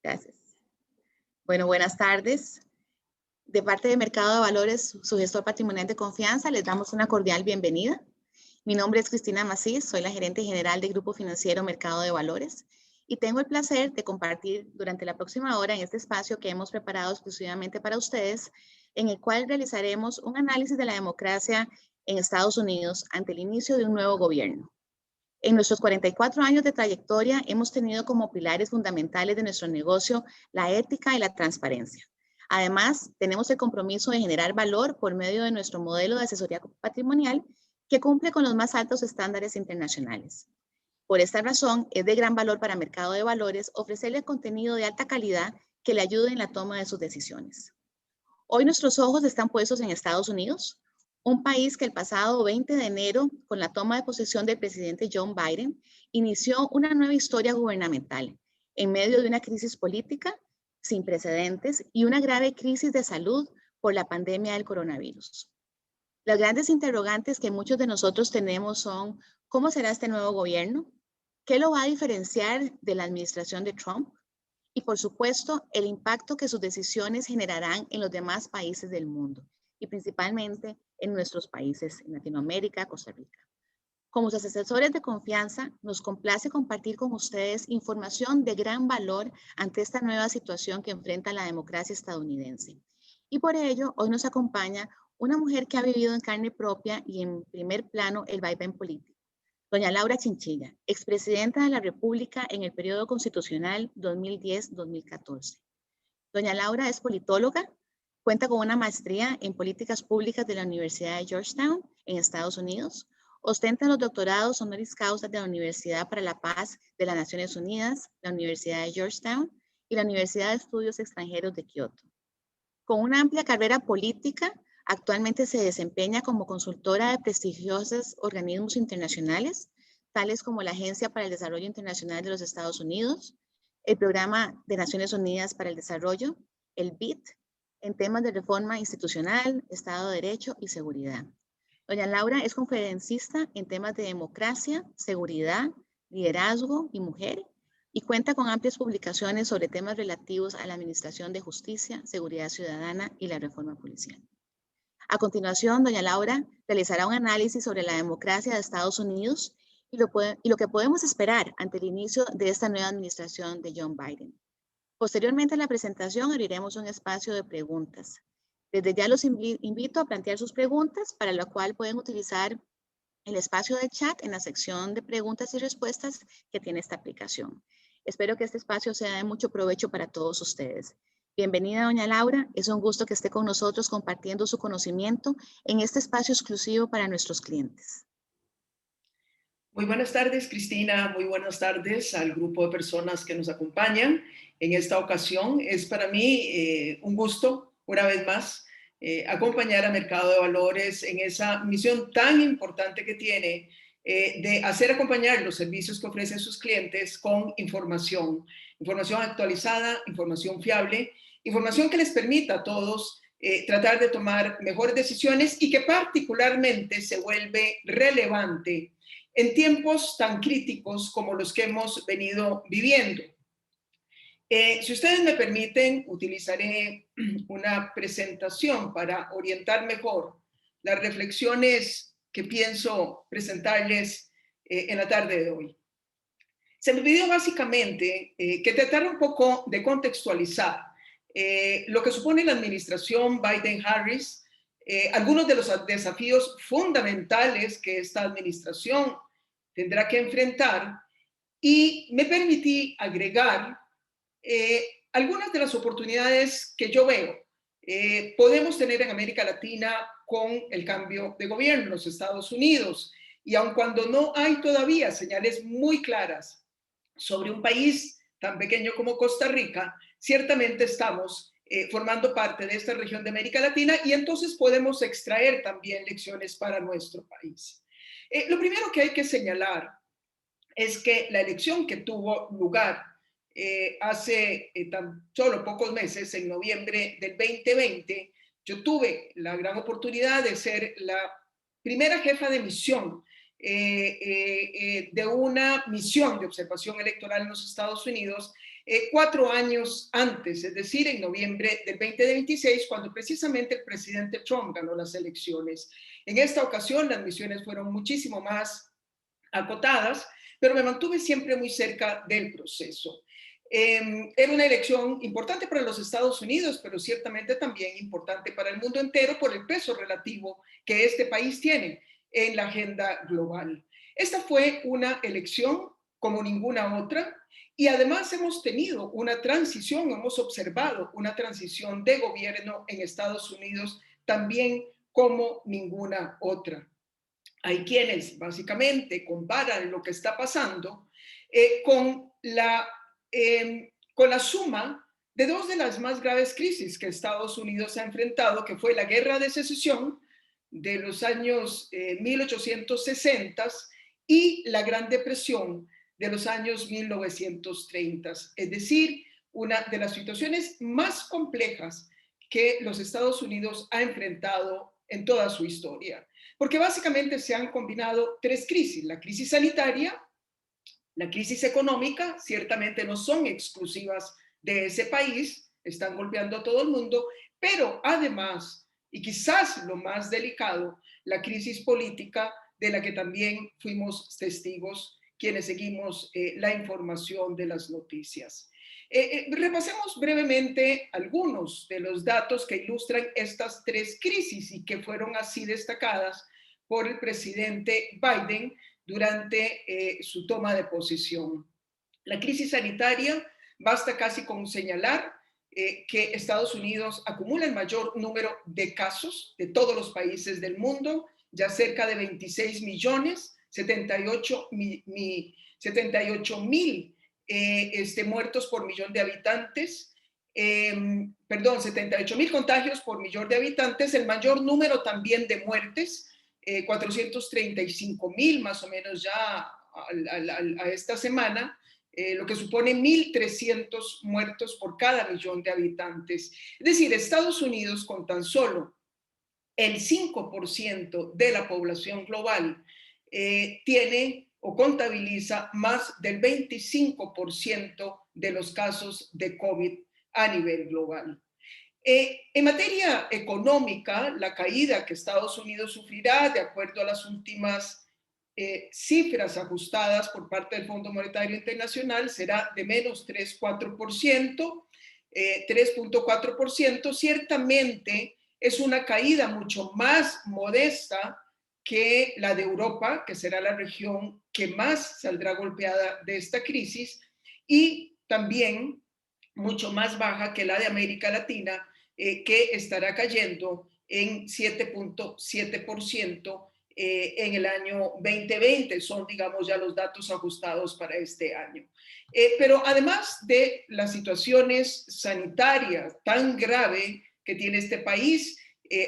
Gracias. Bueno, buenas tardes. De parte de Mercado de Valores, su gestor patrimonial de confianza, les damos una cordial bienvenida. Mi nombre es Cristina Macís, soy la gerente general del Grupo Financiero Mercado de Valores y tengo el placer de compartir durante la próxima hora en este espacio que hemos preparado exclusivamente para ustedes, en el cual realizaremos un análisis de la democracia en Estados Unidos ante el inicio de un nuevo gobierno. En nuestros 44 años de trayectoria hemos tenido como pilares fundamentales de nuestro negocio la ética y la transparencia. Además, tenemos el compromiso de generar valor por medio de nuestro modelo de asesoría patrimonial que cumple con los más altos estándares internacionales. Por esta razón, es de gran valor para Mercado de Valores ofrecerle contenido de alta calidad que le ayude en la toma de sus decisiones. Hoy nuestros ojos están puestos en Estados Unidos, un país que el pasado 20 de enero, con la toma de posesión del presidente John Biden, inició una nueva historia gubernamental en medio de una crisis política sin precedentes y una grave crisis de salud por la pandemia del coronavirus. Las grandes interrogantes que muchos de nosotros tenemos son: ¿cómo será este nuevo gobierno? ¿Qué lo va a diferenciar de la administración de Trump? Y por supuesto, el impacto que sus decisiones generarán en los demás países del mundo y principalmente en nuestros países, en Latinoamérica, Costa Rica. Como sus asesores de confianza, nos complace compartir con ustedes información de gran valor ante esta nueva situación que enfrenta la democracia estadounidense. Y por ello, hoy nos acompaña una mujer que ha vivido en carne propia y en primer plano el vaivén político. Doña Laura Chinchilla, expresidenta de la República en el periodo constitucional 2010-2014. Doña Laura es politóloga, cuenta con una maestría en políticas públicas de la Universidad de Georgetown en Estados Unidos, ostenta los doctorados honoris causa de la Universidad para la Paz de las Naciones Unidas, la Universidad de Georgetown y la Universidad de Estudios Extranjeros de Kioto. Con una amplia carrera política, actualmente se desempeña como consultora de prestigiosos organismos internacionales, tales como la Agencia para el Desarrollo Internacional de los Estados Unidos, el Programa de Naciones Unidas para el Desarrollo, el BID, en temas de reforma institucional, Estado de Derecho y seguridad. Doña Laura es conferencista en temas de democracia, seguridad, liderazgo y mujer, y cuenta con amplias publicaciones sobre temas relativos a la administración de justicia, seguridad ciudadana y la reforma policial. A continuación, doña Laura realizará un análisis sobre la democracia de Estados Unidos y lo que podemos esperar ante el inicio de esta nueva administración de John Biden. Posteriormente a la presentación abriremos un espacio de preguntas. Desde ya los invito a plantear sus preguntas, para lo cual pueden utilizar el espacio de chat en la sección de preguntas y respuestas que tiene esta aplicación. Espero que este espacio sea de mucho provecho para todos ustedes. Bienvenida, doña Laura. Es un gusto que esté con nosotros compartiendo su conocimiento en este espacio exclusivo para nuestros clientes. Muy buenas tardes, Cristina. Muy buenas tardes al grupo de personas que nos acompañan. En esta ocasión es para mí un gusto, una vez más, acompañar a Mercado de Valores en esa misión tan importante que tiene de hacer acompañar los servicios que ofrecen sus clientes con información actualizada, información fiable, información que les permita a todos tratar de tomar mejores decisiones y que particularmente se vuelve relevante en tiempos tan críticos como los que hemos venido viviendo. Si ustedes me permiten, utilizaré una presentación para orientar mejor las reflexiones que pienso presentarles en la tarde de hoy. Se me pidió básicamente que tratara un poco de contextualizar lo que supone la administración Biden-Harris, algunos de los desafíos fundamentales que esta administración tendrá que enfrentar, y me permití agregar algunas de las oportunidades que yo veo podemos tener en América Latina con el cambio de gobierno en los Estados Unidos. Y aun cuando no hay todavía señales muy claras sobre un país tan pequeño como Costa Rica, ciertamente estamos formando parte de esta región de América Latina y entonces podemos extraer también lecciones para nuestro país. Lo primero que hay que señalar es que la elección que tuvo lugar hace tan solo pocos meses, en noviembre del 2020, yo tuve la gran oportunidad de ser la primera jefa de misión de una misión de observación electoral en los Estados Unidos 4 años antes, es decir, en noviembre del 2026, cuando precisamente el presidente Trump ganó las elecciones. En esta ocasión las misiones fueron muchísimo más acotadas, pero me mantuve siempre muy cerca del proceso. Era una elección importante para los Estados Unidos, pero ciertamente también importante para el mundo entero por el peso relativo que este país tiene en la agenda global. Esta fue una elección como ninguna otra y además hemos tenido una transición, hemos observado una transición de gobierno en Estados Unidos también como ninguna otra. Hay quienes básicamente comparan lo que está pasando con la suma de dos de las más graves crisis que Estados Unidos ha enfrentado, que fue la Guerra de Secesión de los años 1860 y la Gran Depresión de los años 1930. Es decir, una de las situaciones más complejas que los Estados Unidos ha enfrentado en toda su historia. Porque básicamente se han combinado tres crisis: la crisis sanitaria, la crisis económica, ciertamente no son exclusivas de ese país, están golpeando a todo el mundo, pero además, y quizás lo más delicado, la crisis política de la que también fuimos testigos quienes seguimos la información de las noticias. Repasemos brevemente algunos de los datos que ilustran estas tres crisis y que fueron así destacadas por el presidente Biden durante su toma de posición. La crisis sanitaria, basta casi con señalar que Estados Unidos acumula el mayor número de casos de todos los países del mundo, ya cerca de 26 millones, 78 mil muertos por millón de habitantes, 78 mil contagios por millón de habitantes, el mayor número también de muertes, 435 mil más o menos ya a esta semana, lo que supone 1.300 muertos por cada millón de habitantes. Es decir, Estados Unidos, con tan solo el 5% de la población global, tiene o contabiliza más del 25% de los casos de COVID a nivel global. En materia económica, la caída que Estados Unidos sufrirá, de acuerdo a las últimas cifras ajustadas por parte del Fondo Monetario Internacional, será de menos 3,4%, 3,4%. Ciertamente es una caída mucho más modesta que la de Europa, que será la región que más saldrá golpeada de esta crisis, y también mucho más baja que la de América Latina, que estará cayendo en 7,7% en el año 2020. Son, digamos, ya los datos ajustados para este año. Pero además de las situaciones sanitarias tan grave que tiene este país,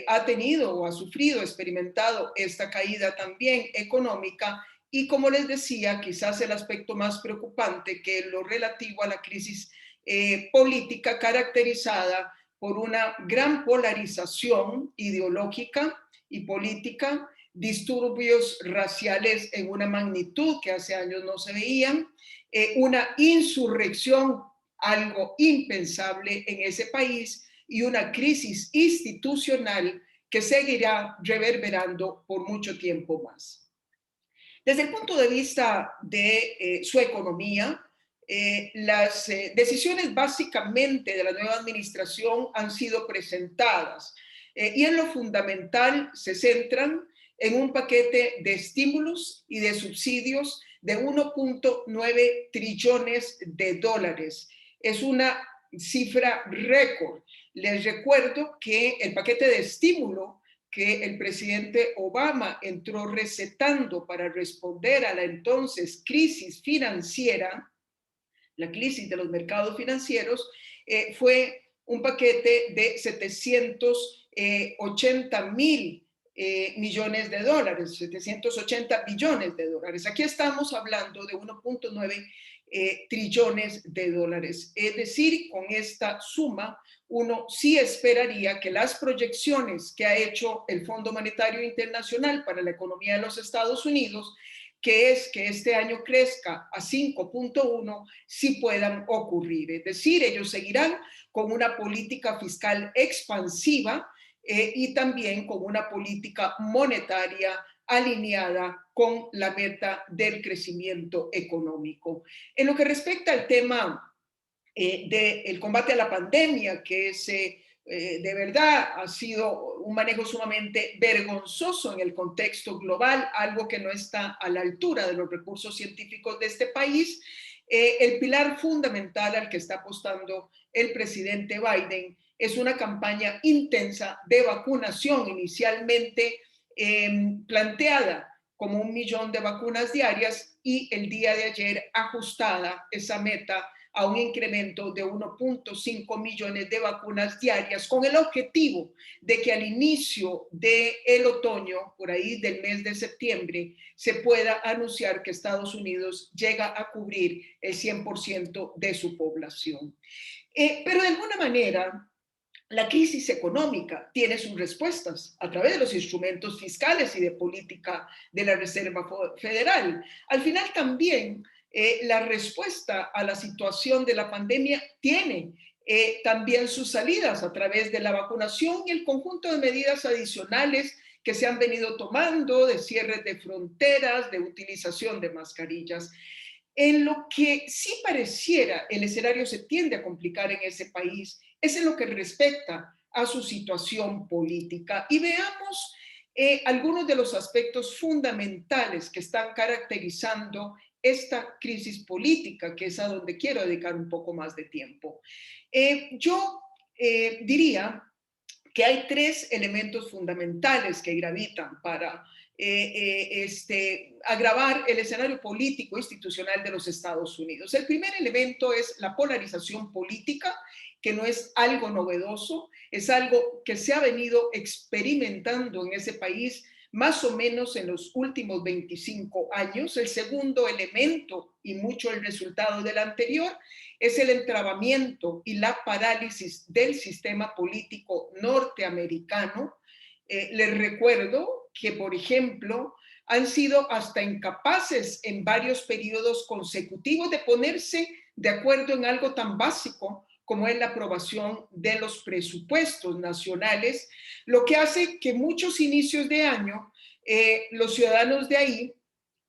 ha tenido o ha sufrido, experimentado esta caída también económica. Y como les decía, quizás el aspecto más preocupante, que es lo relativo a la crisis política, caracterizada por una gran polarización ideológica y política, disturbios raciales en una magnitud que hace años no se veían, una insurrección, algo impensable en ese país, y una crisis institucional que seguirá reverberando por mucho tiempo más. Desde el punto de vista de su economía, las decisiones básicamente de la nueva administración han sido presentadas y en lo fundamental se centran en un paquete de estímulos y de subsidios de 1,9 trillones de dólares. Es una cifra récord. Les recuerdo que el paquete de estímulo que el presidente Obama entró recetando para responder a la entonces crisis financiera, la crisis de los mercados financieros, fue un paquete de 780 mil millones de dólares, 780 billones de dólares. Aquí estamos hablando de 1,9 trillones de dólares. Es decir, con esta suma, uno sí esperaría que las proyecciones que ha hecho el Fondo Monetario Internacional para la economía de los Estados Unidos, que es que este año crezca a 5.1, sí puedan ocurrir. Es decir, ellos seguirán con una política fiscal expansiva y también con una política monetaria alineada con la meta del crecimiento económico. En lo que respecta al tema del combate a la pandemia, que es de verdad ha sido un manejo sumamente vergonzoso en el contexto global, algo que no está a la altura de los recursos científicos de este país. El pilar fundamental al que está apostando el presidente Biden es una campaña intensa de vacunación, inicialmente planteada como 1 millón de vacunas diarias y el día de ayer ajustada esa meta a un incremento de 1.5 millones de vacunas diarias, con el objetivo de que al inicio del otoño, por ahí del mes de septiembre, se pueda anunciar que Estados Unidos llega a cubrir el 100% de su población. Pero de alguna manera, la crisis económica tiene sus respuestas a través de los instrumentos fiscales y de política de la Reserva Federal. Al final también la respuesta a la situación de la pandemia tiene también sus salidas a través de la vacunación y el conjunto de medidas adicionales que se han venido tomando, de cierre de fronteras, de utilización de mascarillas. En lo que sí pareciera el escenario se tiende a complicar en ese país es en lo que respecta a su situación política. Y veamos algunos de los aspectos fundamentales que están caracterizando esta crisis política, que es a donde quiero dedicar un poco más de tiempo. Yo diría que hay 3 elementos fundamentales que gravitan para agravar el escenario político institucional de los Estados Unidos. El primer elemento es la polarización política, que no es algo novedoso, es algo que se ha venido experimentando en ese país más o menos en los últimos 25 años. El segundo elemento, y mucho el resultado del anterior, es el entrabamiento y la parálisis del sistema político norteamericano. Les recuerdo que, por ejemplo, han sido hasta incapaces en varios periodos consecutivos de ponerse de acuerdo en algo tan básico como es la aprobación de los presupuestos nacionales, lo que hace que muchos inicios de año los ciudadanos de ahí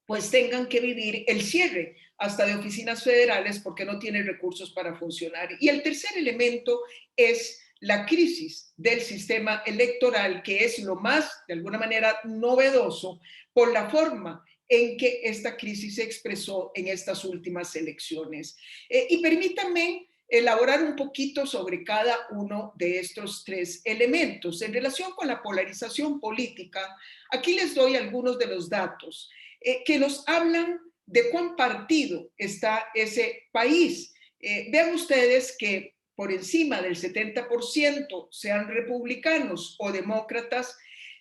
pues tengan que vivir el cierre hasta de oficinas federales porque no tienen recursos para funcionar. Y el tercer elemento es la crisis del sistema electoral, que es lo más, de alguna manera, novedoso por la forma en que esta crisis se expresó en estas últimas elecciones. Y permítanme elaborar un poquito sobre cada uno de estos 3 elementos. En relación con la polarización política, aquí les doy algunos de los datos que nos hablan de cuán partido está ese país. Vean ustedes que por encima del 70%, sean republicanos o demócratas,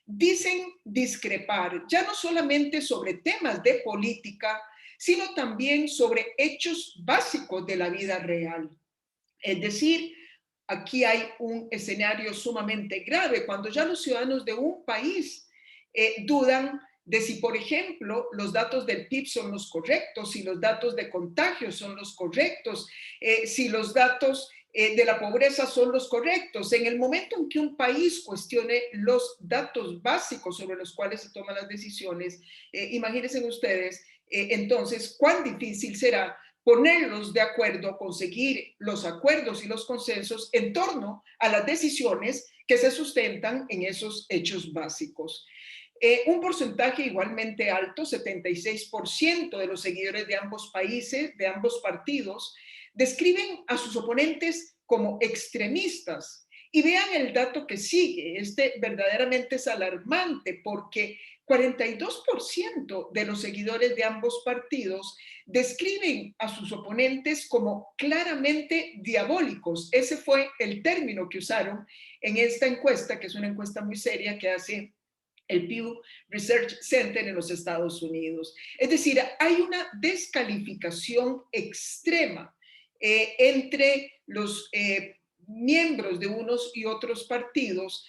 dicen discrepar ya no solamente sobre temas de política, sino también sobre hechos básicos de la vida real. Es decir, aquí hay un escenario sumamente grave cuando ya los ciudadanos de un país dudan de si, por ejemplo, los datos del PIB son los correctos, si los datos de contagio son los correctos, si los datos de la pobreza son los correctos. En el momento en que un país cuestione los datos básicos sobre los cuales se toman las decisiones, imagínense ustedes, entonces, cuán difícil será ponerlos de acuerdo, conseguir los acuerdos y los consensos en torno a las decisiones que se sustentan en esos hechos básicos. Un porcentaje igualmente alto, 76% de los seguidores de ambos países, de ambos partidos, describen a sus oponentes como extremistas. Y vean el dato que sigue, verdaderamente es alarmante porque 42% de los seguidores de ambos partidos describen a sus oponentes como claramente diabólicos. Ese fue el término que usaron en esta encuesta, que es una encuesta muy seria que hace el Pew Research Center en los Estados Unidos. Es decir, hay una descalificación extrema entre los miembros de unos y otros partidos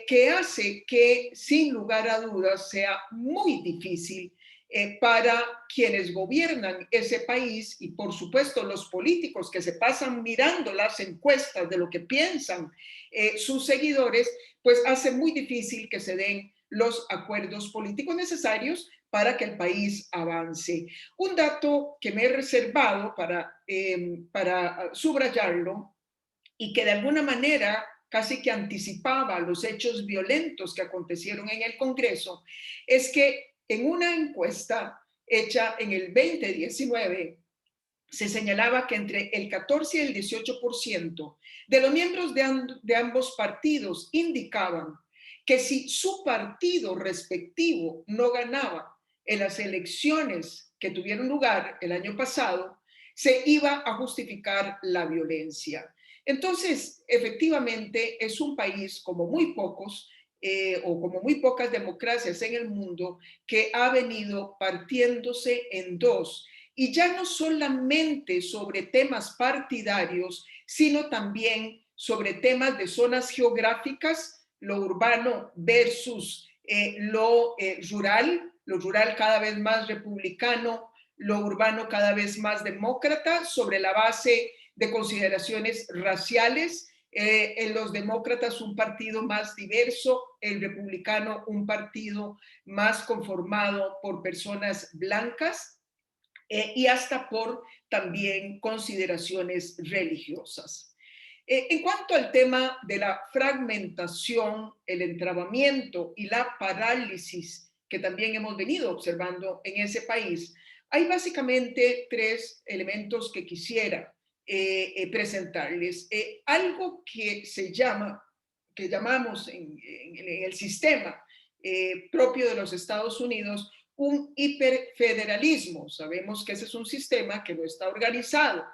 que hace que, sin lugar a dudas, sea muy difícil para quienes gobiernan ese país y, por supuesto, los políticos que se pasan mirando las encuestas de lo que piensan sus seguidores, pues hace muy difícil que se den los acuerdos políticos necesarios para que el país avance. Un dato que me he reservado para subrayarlo y que de alguna manera casi que anticipaba los hechos violentos que acontecieron en el Congreso, es que en una encuesta hecha en el 2019, se señalaba que entre el 14 y el 18% de los miembros de ambos partidos indicaban que si su partido respectivo no ganaba en las elecciones que tuvieron lugar el año pasado, se iba a justificar la violencia. Entonces, efectivamente, es un país como muy pocos o como muy pocas democracias en el mundo que ha venido partiéndose en dos, y ya no solamente sobre temas partidarios, sino también sobre temas de zonas geográficas, lo urbano versus lo rural cada vez más republicano, lo urbano cada vez más demócrata, sobre la base de consideraciones raciales. En los demócratas un partido más diverso, el republicano un partido más conformado por personas blancas, y hasta por también consideraciones religiosas. En cuanto al tema de la fragmentación, el entrabamiento y la parálisis que también hemos venido observando en ese país, hay básicamente tres elementos que quisiera presentarles. Algo que que llamamos en el sistema propio de los Estados Unidos, un hiperfederalismo. Sabemos que ese es un sistema que no está organizado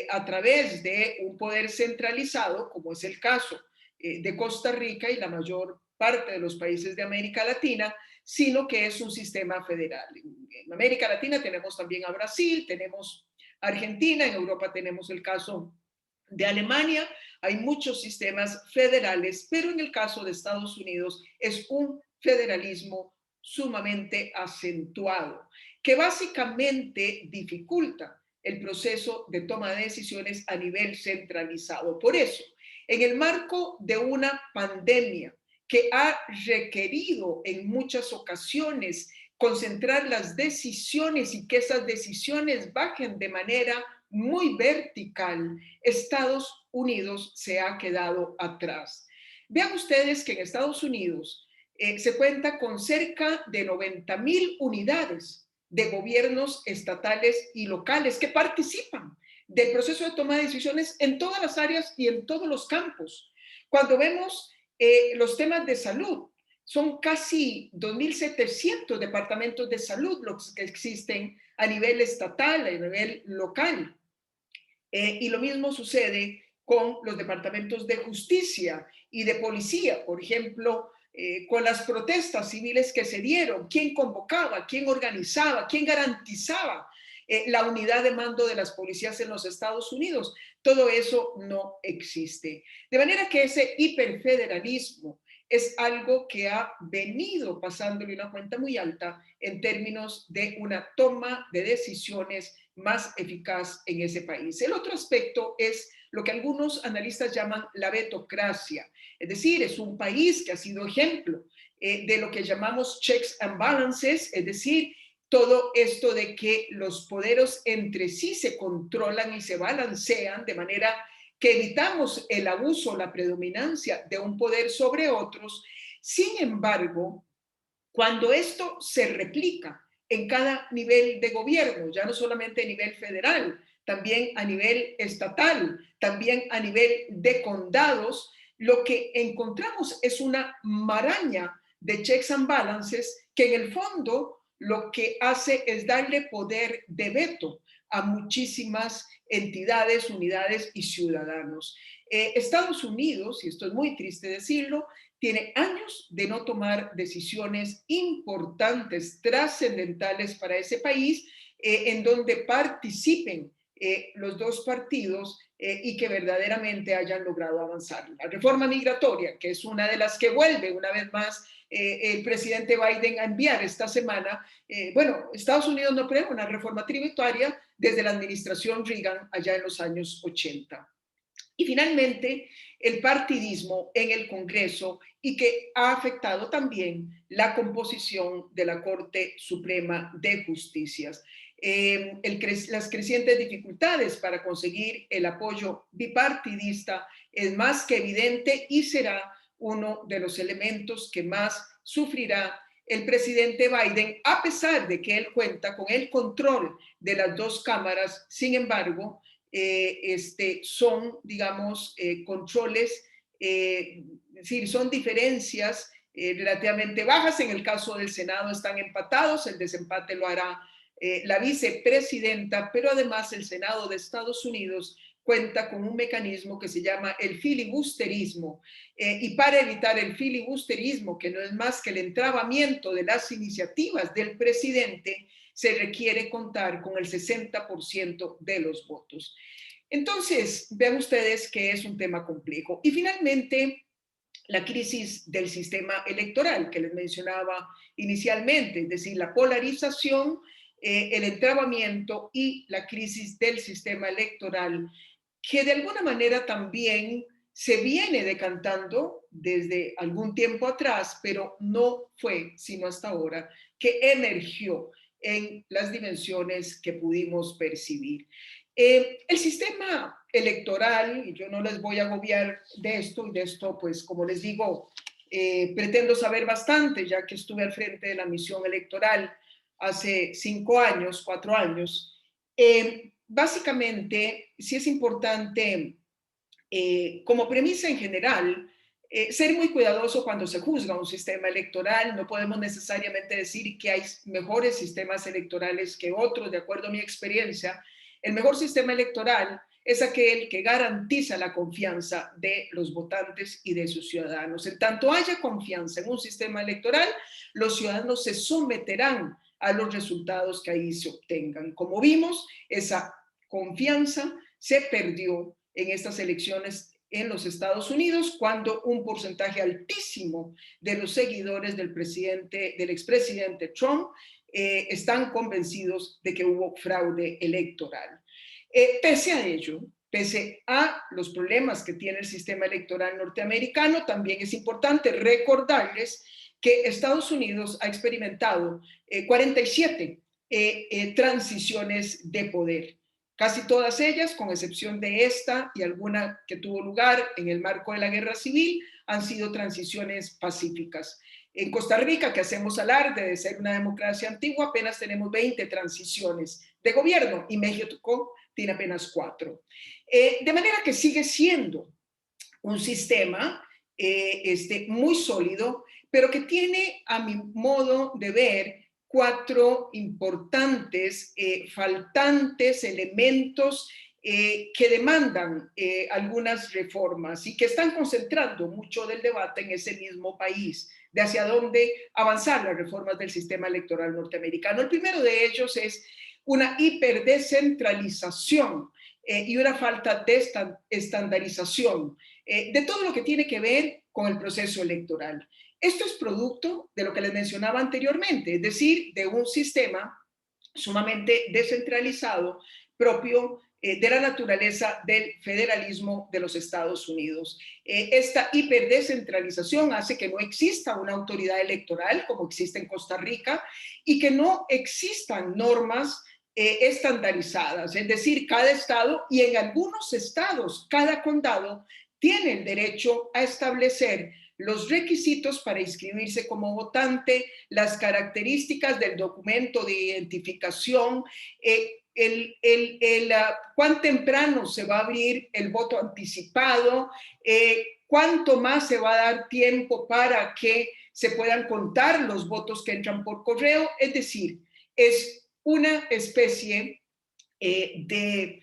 a través de un poder centralizado, como es el caso de Costa Rica y la mayor parte de los países de América Latina, sino que es un sistema federal. En América Latina tenemos también a Brasil, tenemos a Argentina, en Europa tenemos el caso de Alemania. Hay muchos sistemas federales, pero en el caso de Estados Unidos es un federalismo sumamente acentuado, que básicamente dificulta el proceso de toma de decisiones a nivel centralizado. Por eso, en el marco de una pandemia que ha requerido en muchas ocasiones concentrar las decisiones y que esas decisiones bajen de manera muy vertical, Estados Unidos se ha quedado atrás. Vean ustedes que en Estados Unidos se cuenta con cerca de 90,000 unidades de gobiernos estatales y locales que participan del proceso de toma de decisiones en todas las áreas y en todos los campos. Cuando vemos los temas de salud, son casi 2,700 departamentos de salud los que existen a nivel estatal, a nivel local. Y lo mismo sucede con los departamentos de justicia y de policía. Por ejemplo, con las protestas civiles que se dieron, quién convocaba, quién organizaba, quién garantizaba la unidad de mando de las policías en los Estados Unidos. Todo eso no existe. De manera que ese hiperfederalismo es algo que ha venido pasándole una cuenta muy alta en términos de una toma de decisiones más eficaz en ese país. El otro aspecto es lo que algunos analistas llaman la vetocracia, es decir, es un país que ha sido ejemplo de lo que llamamos checks and balances, es decir, todo esto de que los poderes entre sí se controlan y se balancean de manera que evitamos el abuso, la predominancia de un poder sobre otros. Sin embargo, cuando esto se replica en cada nivel de gobierno, ya no solamente a nivel federal, también a nivel estatal, también a nivel de condados, lo que encontramos es una maraña de checks and balances que en el fondo lo que hace es darle poder de veto a muchísimas entidades, unidades y ciudadanos. Estados Unidos, y esto es muy triste decirlo, tiene años de no tomar decisiones importantes, trascendentales para ese país, en donde participen los dos partidos y que verdaderamente hayan logrado avanzar. La reforma migratoria, que es una de las que vuelve una vez más el presidente Biden a enviar esta semana. Bueno, Estados Unidos no crea una reforma tributaria desde la administración Reagan allá en los años 80. Y finalmente, el partidismo en el Congreso y que ha afectado también la composición de la Corte Suprema de Justicia. Las crecientes dificultades para conseguir el apoyo bipartidista es más que evidente y será uno de los elementos que más sufrirá el presidente Biden, a pesar de que él cuenta con el control de las dos cámaras. Sin embargo, son, digamos, controles, es decir, son diferencias relativamente bajas. En el caso del Senado están empatados, el desempate lo hará la vicepresidenta, pero además el Senado de Estados Unidos cuenta con un mecanismo que se llama el filibusterismo, y para evitar el filibusterismo, que no es más que el entrabamiento de las iniciativas del presidente, se requiere contar con el 60% de los votos. Entonces, vean ustedes que es un tema complejo. Y finalmente, la crisis del sistema electoral que les mencionaba inicialmente, es decir, la polarización, el entrabamiento y la crisis del sistema electoral, que de alguna manera también se viene decantando desde algún tiempo atrás, pero no fue sino hasta ahora que emergió en las dimensiones que pudimos percibir. El sistema electoral, y yo no les voy a agobiar de esto, y de esto, pues, como les digo, pretendo saber bastante, ya que estuve al frente de la misión electoral hace 5 años, 4 años. Básicamente, sí es importante, como premisa en general, ser muy cuidadoso cuando se juzga un sistema electoral. No podemos necesariamente decir que hay mejores sistemas electorales que otros. De acuerdo a mi experiencia, el mejor sistema electoral es aquel que garantiza la confianza de los votantes y de sus ciudadanos. En tanto haya confianza en un sistema electoral, los ciudadanos se someterán a los resultados que ahí se obtengan. Como vimos, esa confianza se perdió en estas elecciones en los Estados Unidos, cuando un porcentaje altísimo de los seguidores del expresidente Trump están convencidos de que hubo fraude electoral. Pese a ello, pese a los problemas que tiene el sistema electoral norteamericano, también es importante recordarles que Estados Unidos ha experimentado 47 transiciones de poder. Casi todas ellas, con excepción de esta y alguna que tuvo lugar en el marco de la Guerra Civil, han sido transiciones pacíficas. En Costa Rica, que hacemos alarde de ser una democracia antigua, apenas tenemos 20 transiciones de gobierno y México tiene apenas 4. De manera que sigue siendo un sistema muy sólido, pero que tiene, a mi modo de ver, 4 importantes faltantes elementos que demandan algunas reformas y que están concentrando mucho del debate en ese mismo país, de hacia dónde avanzar las reformas del sistema electoral norteamericano. El primero de ellos es una hiperdescentralización y una falta de estandarización de todo lo que tiene que ver con el proceso electoral. Esto es producto de lo que les mencionaba anteriormente, es decir, de un sistema sumamente descentralizado propio de la naturaleza del federalismo de los Estados Unidos. Esta hiperdescentralización hace que no exista una autoridad electoral como existe en Costa Rica y que no existan normas estandarizadas, es decir, cada estado y en algunos estados, cada condado tiene el derecho a establecer los requisitos para inscribirse como votante, las características del documento de identificación, cuán temprano se va a abrir el voto anticipado, cuánto más se va a dar tiempo para que se puedan contar los votos que entran por correo. Es decir, es una especie de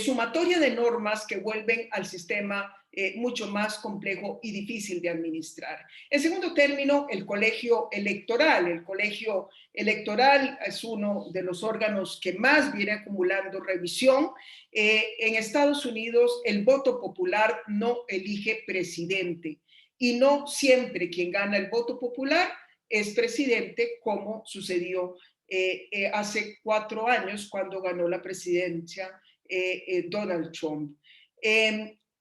sumatoria de normas que vuelven al sistema mucho más complejo y difícil de administrar. En segundo término, el colegio electoral. El colegio electoral es uno de los órganos que más viene acumulando revisión. En Estados Unidos, el voto popular no elige presidente y no siempre quien gana el voto popular es presidente, como sucedió hace 4 años cuando ganó la presidencia Donald Trump.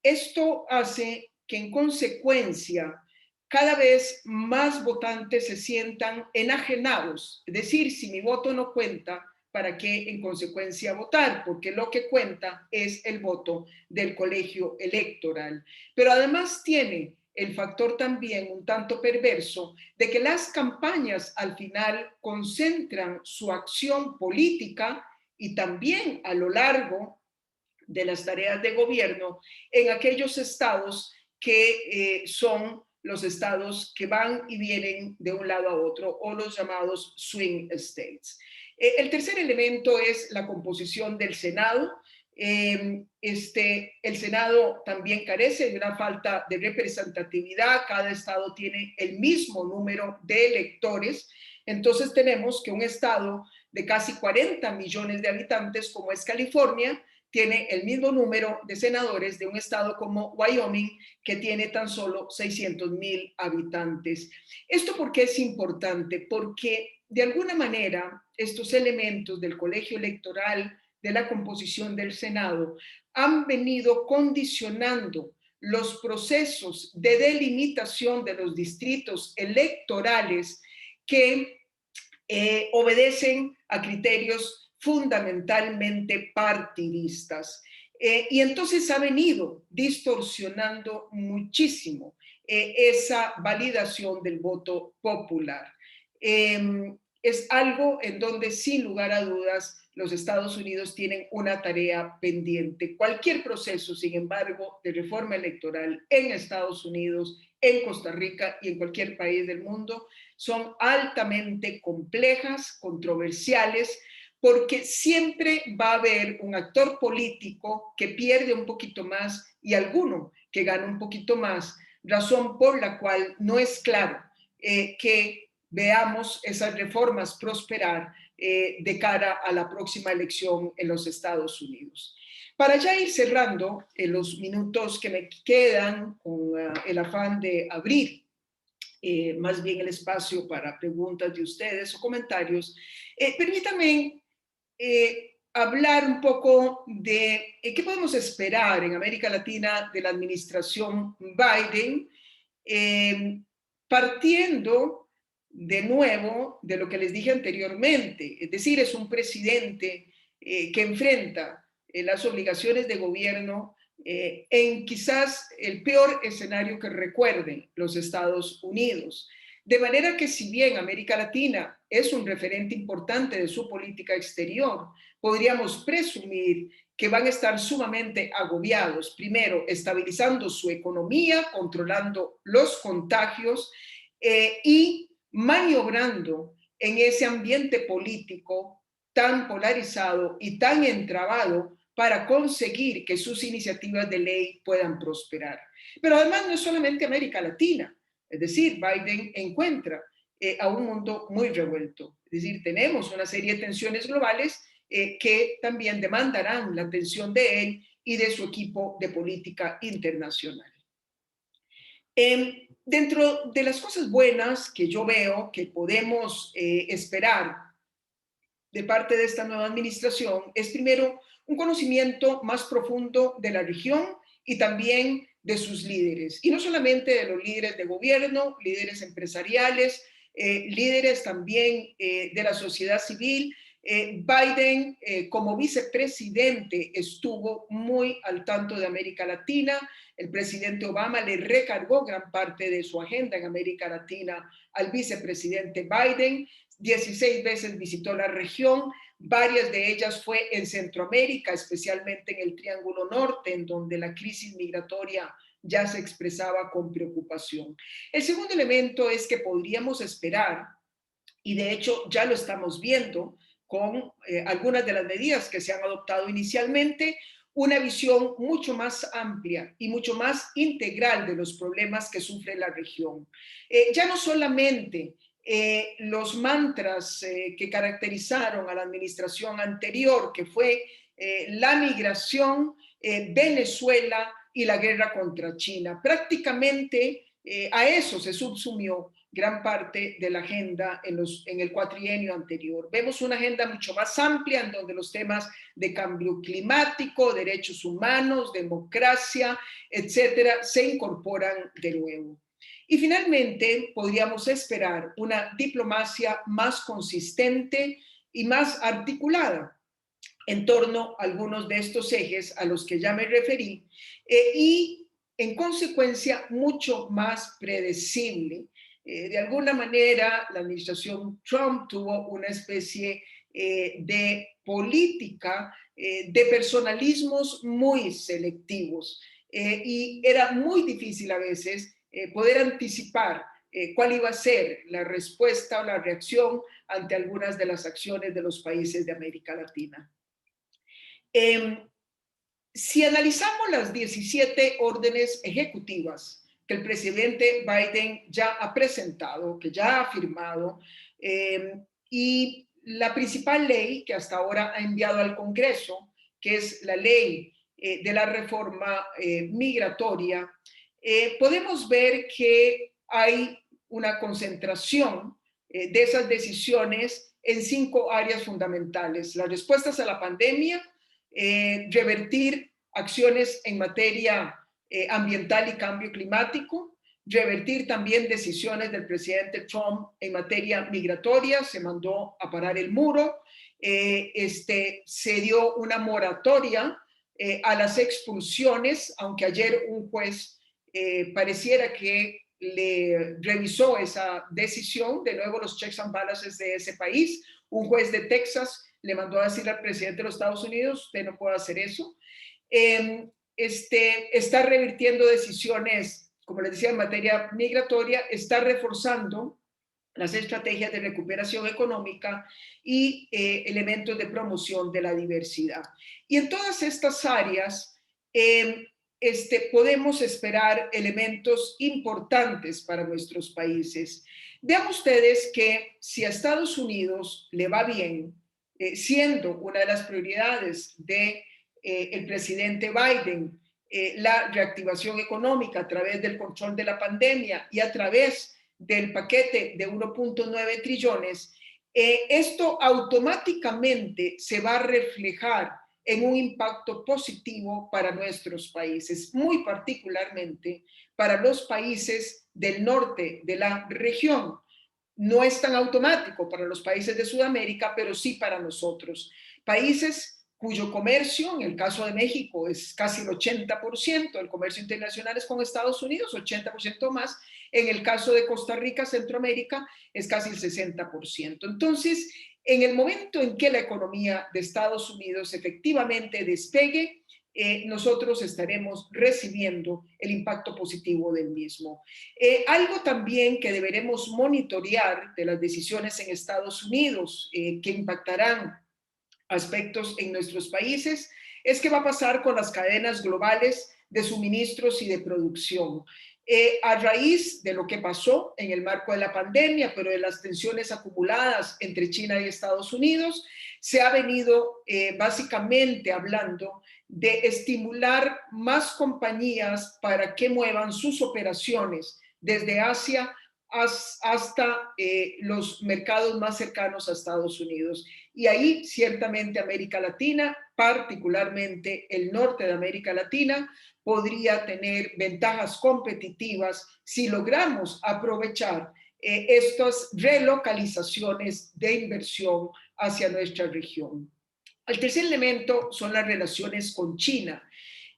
Esto hace que en consecuencia cada vez más votantes se sientan enajenados, es decir, si mi voto no cuenta, ¿para qué en consecuencia votar? Porque lo que cuenta es el voto del colegio electoral. Pero además tiene el factor también un tanto perverso de que las campañas al final concentran su acción política y también a lo largo de las tareas de gobierno en aquellos estados que son los estados que van y vienen de un lado a otro, o los llamados swing states. El tercer elemento es la composición del Senado. El Senado también carece de una falta de representatividad. Cada estado tiene el mismo número de electores. Entonces tenemos que un estado de casi 40 millones de habitantes, como es California, tiene el mismo número de senadores de un estado como Wyoming, que tiene tan solo 600,000 habitantes. ¿Esto por qué es importante? Porque de alguna manera estos elementos del colegio electoral, de la composición del Senado, han venido condicionando los procesos de delimitación de los distritos electorales que obedecen a criterios fundamentalmente partidistas. Y entonces ha venido distorsionando muchísimo esa validación del voto popular. Es algo en donde, sin lugar a dudas, los Estados Unidos tienen una tarea pendiente. Cualquier proceso, sin embargo, de reforma electoral en Estados Unidos, en Costa Rica y en cualquier país del mundo, son altamente complejas, controversiales, porque siempre va a haber un actor político que pierde un poquito más y alguno que gana un poquito más, razón por la cual no es claro que veamos esas reformas prosperar de cara a la próxima elección en los Estados Unidos. Para ya ir cerrando los minutos que me quedan con el afán de abrir más bien el espacio para preguntas de ustedes o comentarios, permítanme hablar un poco de qué podemos esperar en América Latina de la administración Biden, partiendo de nuevo de lo que les dije anteriormente, es decir, es un presidente que enfrenta las obligaciones de gobierno en quizás el peor escenario que recuerden los Estados Unidos. De manera que si bien América Latina es un referente importante de su política exterior, podríamos presumir que van a estar sumamente agobiados, primero estabilizando su economía, controlando los contagios y maniobrando en ese ambiente político tan polarizado y tan entrabado para conseguir que sus iniciativas de ley puedan prosperar. Pero además no es solamente América Latina, es decir, Biden encuentra a un mundo muy revuelto. Es decir, tenemos una serie de tensiones globales que también demandarán la atención de él y de su equipo de política internacional. Dentro de las cosas buenas que yo veo que podemos esperar de parte de esta nueva administración es primero un conocimiento más profundo de la región y también de sus líderes. Y no solamente de los líderes de gobierno, líderes empresariales, líderes también de la sociedad civil. Biden, como vicepresidente, estuvo muy al tanto de América Latina. El presidente Obama le recargó gran parte de su agenda en América Latina al vicepresidente Biden. 16 veces visitó la región, varias de ellas fue en Centroamérica, especialmente en el Triángulo Norte, en donde la crisis migratoria ya se expresaba con preocupación. El segundo elemento es que podríamos esperar, y de hecho ya lo estamos viendo con algunas de las medidas que se han adoptado inicialmente, una visión mucho más amplia y mucho más integral de los problemas que sufre la región. Ya no solamente los mantras que caracterizaron a la administración anterior, que fue la migración, Venezuela y la guerra contra China. Prácticamente a eso se subsumió gran parte de la agenda en el cuatrienio anterior. Vemos una agenda mucho más amplia en donde los temas de cambio climático, derechos humanos, democracia, etcétera, se incorporan de nuevo. Y finalmente, podríamos esperar una diplomacia más consistente y más articulada en torno a algunos de estos ejes a los que ya me referí y, en consecuencia, mucho más predecible. De alguna manera, la administración Trump tuvo una especie de política de personalismos muy selectivos y era muy difícil a veces poder anticipar cuál iba a ser la respuesta o la reacción ante algunas de las acciones de los países de América Latina. Si analizamos las 17 órdenes ejecutivas que el presidente Biden ya ha presentado, que ya ha firmado, y la principal ley que hasta ahora ha enviado al Congreso, que es la ley de la reforma migratoria, podemos ver que hay una concentración de esas decisiones en 5 áreas fundamentales: las respuestas a la pandemia, revertir acciones en materia ambiental y cambio climático, revertir también decisiones del presidente Trump en materia migratoria, se mandó a parar el muro, se dio una moratoria a las expulsiones, aunque ayer un juez pareciera que le revisó esa decisión, de nuevo los checks and balances de ese país. Un juez de Texas le mandó a decir al presidente de los Estados Unidos: usted no puede hacer eso. Está revirtiendo decisiones, como les decía, en materia migratoria, está reforzando las estrategias de recuperación económica y elementos de promoción de la diversidad. Y en todas estas áreas podemos esperar elementos importantes para nuestros países. Vean ustedes que si a Estados Unidos le va bien, siendo una de las prioridades del presidente Biden la reactivación económica a través del control de la pandemia y a través del paquete de 1.9 trillones, esto automáticamente se va a reflejar en un impacto positivo para nuestros países, muy particularmente para los países del norte de la región. No es tan automático para los países de Sudamérica, pero sí para nosotros. Países cuyo comercio, en el caso de México, es casi el 80%, el comercio internacional es con Estados Unidos, 80% más. En el caso de Costa Rica, Centroamérica, es casi el 60%. Entonces, en el momento en que la economía de Estados Unidos efectivamente despegue, nosotros estaremos recibiendo el impacto positivo del mismo. Algo también que deberemos monitorear de las decisiones en Estados Unidos que impactarán aspectos en nuestros países es qué va a pasar con las cadenas globales de suministros y de producción. A raíz de lo que pasó en el marco de la pandemia, pero de las tensiones acumuladas entre China y Estados Unidos, se ha venido básicamente hablando de estimular más compañías para que muevan sus operaciones desde Asia hasta los mercados más cercanos a Estados Unidos. Y ahí ciertamente América Latina, particularmente el norte de América Latina, podría tener ventajas competitivas si logramos aprovechar estas relocalizaciones de inversión hacia nuestra región. El tercer elemento son las relaciones con China.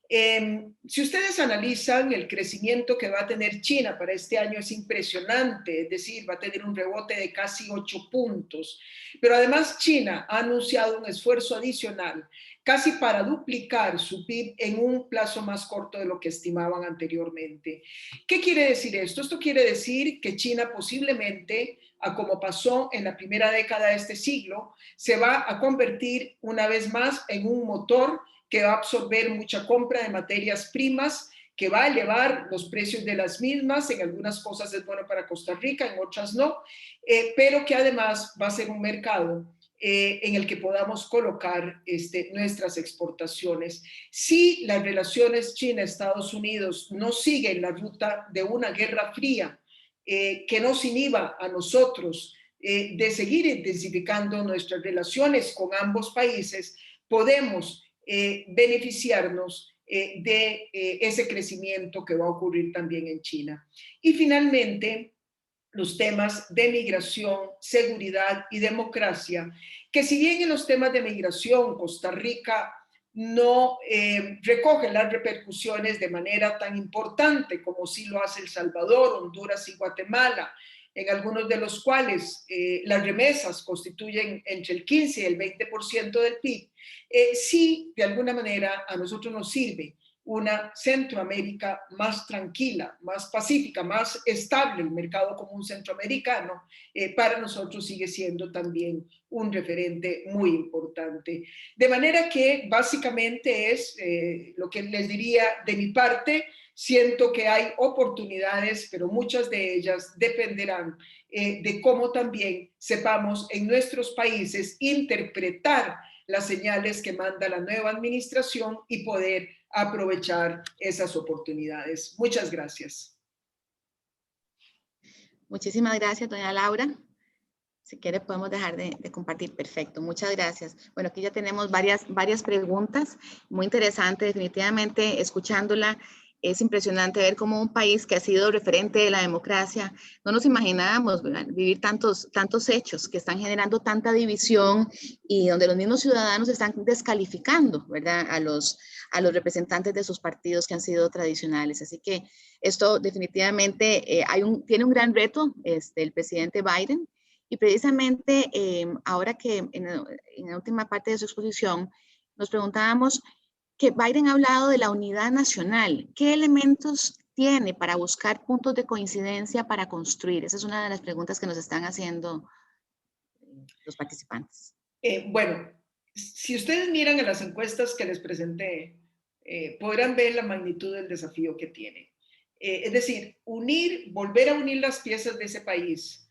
Si ustedes analizan el crecimiento que va a tener China para este año es impresionante, es decir, va a tener un rebote de casi 8 puntos. Pero además China ha anunciado un esfuerzo adicional casi para duplicar su PIB en un plazo más corto de lo que estimaban anteriormente. ¿Qué quiere decir esto? Esto quiere decir que China posiblemente, como pasó en la primera década de este siglo, se va a convertir una vez más en un motor que va a absorber mucha compra de materias primas, que va a elevar los precios de las mismas. En algunas cosas es bueno para Costa Rica, en otras no, pero que además va a ser un mercado en el que podamos colocar nuestras exportaciones. Si las relaciones China-Estados Unidos no siguen la ruta de una guerra fría que nos inhiba a nosotros de seguir intensificando nuestras relaciones con ambos países, podemos beneficiarnos de ese crecimiento que va a ocurrir también en China. Y finalmente, los temas de migración, seguridad y democracia, que si bien en los temas de migración Costa Rica no recoge las repercusiones de manera tan importante como sí lo hace El Salvador, Honduras y Guatemala, en algunos de los cuales las remesas constituyen entre el 15 y el 20% del PIB, sí de alguna manera a nosotros nos sirve una Centroamérica más tranquila, más pacífica, más estable. El mercado común centroamericano para nosotros sigue siendo también un referente muy importante. De manera que básicamente es lo que les diría de mi parte. Siento que hay oportunidades, pero muchas de ellas dependerán de cómo también sepamos en nuestros países interpretar las señales que manda la nueva administración y poder aprovechar esas oportunidades. Muchas gracias. Muchísimas gracias, doña Laura. Si quiere podemos dejar de compartir. Perfecto, muchas gracias. Bueno, aquí ya tenemos varias preguntas. Muy interesante, definitivamente, escuchándola. Es impresionante ver cómo un país que ha sido referente de la democracia, no nos imaginábamos, ¿verdad?, vivir tantos hechos que están generando tanta división y donde los mismos ciudadanos están descalificando, ¿verdad?, a los representantes de sus partidos que han sido tradicionales. Así que esto definitivamente tiene un gran reto el presidente Biden. Y precisamente ahora que en la última parte de su exposición nos preguntábamos que Biden ha hablado de la unidad nacional. ¿Qué elementos tiene para buscar puntos de coincidencia para construir? Esa es una de las preguntas que nos están haciendo los participantes. Bueno, si ustedes miran en las encuestas que les presenté, podrán ver la magnitud del desafío que tiene. Es decir, volver a unir las piezas de ese país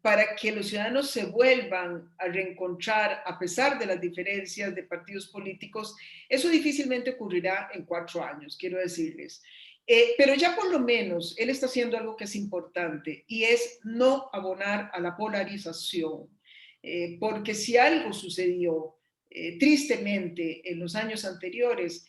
para que los ciudadanos se vuelvan a reencontrar a pesar de las diferencias de partidos políticos, eso difícilmente ocurrirá en 4 años, quiero decirles. Pero ya por lo menos él está haciendo algo que es importante y es no abonar a la polarización. Porque si algo sucedió tristemente en los años anteriores,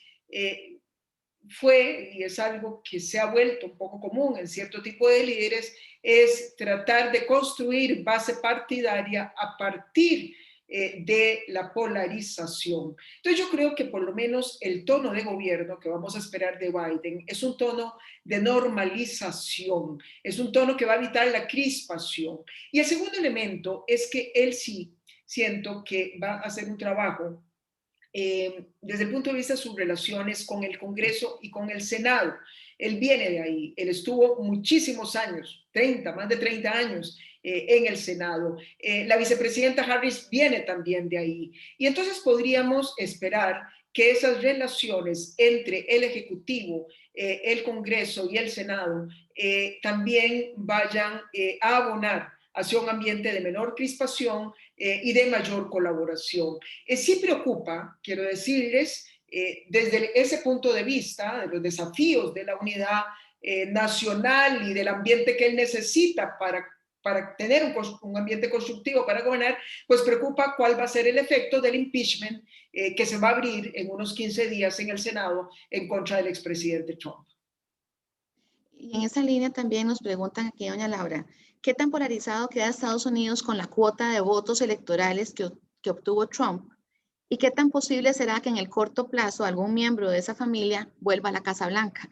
fue, y es algo que se ha vuelto un poco común en cierto tipo de líderes, es tratar de construir base partidaria a partir de la polarización. Entonces yo creo que por lo menos el tono de gobierno que vamos a esperar de Biden es un tono de normalización, es un tono que va a evitar la crispación. Y el segundo elemento es que él sí siento que va a hacer un trabajo desde el punto de vista de sus relaciones con el Congreso y con el Senado. Él viene de ahí, él estuvo muchísimos años, más de 30 años en el Senado. La vicepresidenta Harris viene también de ahí. Y entonces podríamos esperar que esas relaciones entre el Ejecutivo, el Congreso y el Senado también vayan a abonar hacia un ambiente de menor crispación y de mayor colaboración. Sí preocupa, quiero decirles, desde ese punto de vista, de los desafíos de la unidad nacional y del ambiente que él necesita para tener un ambiente constructivo para gobernar, pues preocupa cuál va a ser el efecto del impeachment que se va a abrir en unos 15 días en el Senado en contra del expresidente Trump. Y en esa línea también nos preguntan aquí, doña Laura, ¿qué tan polarizado queda Estados Unidos con la cuota de votos electorales que obtuvo Trump? ¿Y qué tan posible será que en el corto plazo algún miembro de esa familia vuelva a la Casa Blanca?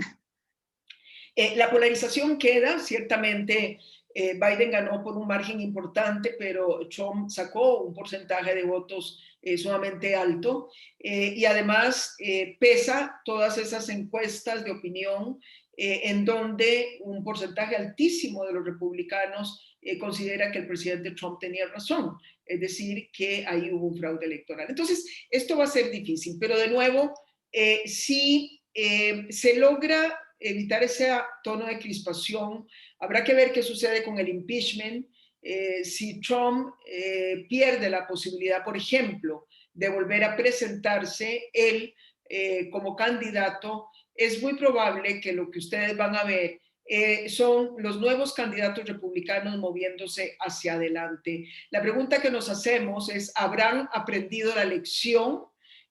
La polarización queda, ciertamente Biden ganó por un margen importante, pero Trump sacó un porcentaje de votos sumamente alto y además pesa todas esas encuestas de opinión en donde un porcentaje altísimo de los republicanos considera que el presidente Trump tenía razón. es decir, que ahí hubo un fraude electoral. Entonces, esto va a ser difícil, pero de nuevo, si se logra evitar ese tono de crispación, habrá que ver qué sucede con el impeachment. Si Trump pierde la posibilidad, por ejemplo, de volver a presentarse él como candidato, es muy probable que lo que ustedes van a ver son los nuevos candidatos republicanos moviéndose hacia adelante. La pregunta que nos hacemos es, ¿habrán aprendido la lección?